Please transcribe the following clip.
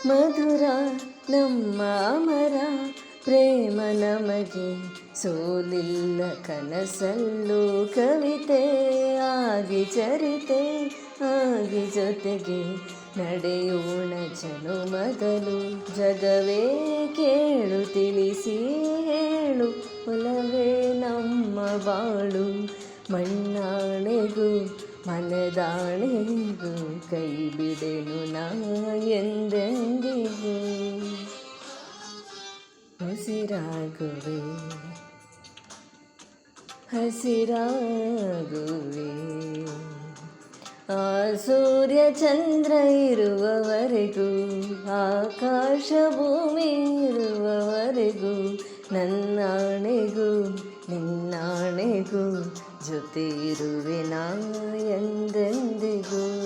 ಮಧುರ ನಮ್ಮ ಅಮರ ಪ್ರೇಮ ನಮಗೆ ಸೋಲಿಲ್ಲ ಕನಸಲ್ಲೂ ಕವಿತೆ ಆಗಿ ಚರಿತೆ ಆಗಿ ಜೊತೆಗೆ ನಡೆಯೋಣ ಜನುಮದಲು ಜಗವೇ ಕೇಳು ತಿಳಿಸಿ ಹೇಳು ಒಲವೇ ನಮ್ಮ ಬಾಳು ಮಣ್ಣಾಣೆಗೂ ಮನದಾಣೆಗೂ ಕೈ ಬಿಡೆನು ನಾ ಎಂದೆಂದಿಗೂ ಉಸಿರಾಗುವೆ ಹಸಿರಾಗುವೆ ಆ ಸೂರ್ಯ ಚಂದ್ರ ಇರುವವರೆಗೂ ಆಕಾಶ ಭೂಮಿ ಇರುವವರೆಗೂ ನನ್ನಾಣೆಗೂ ನಿನ್ನಾಣೆಗೂ ಜೊತೆ ಇರುವೆ ನಾ ಎಂದೆಂದಿಗೂ.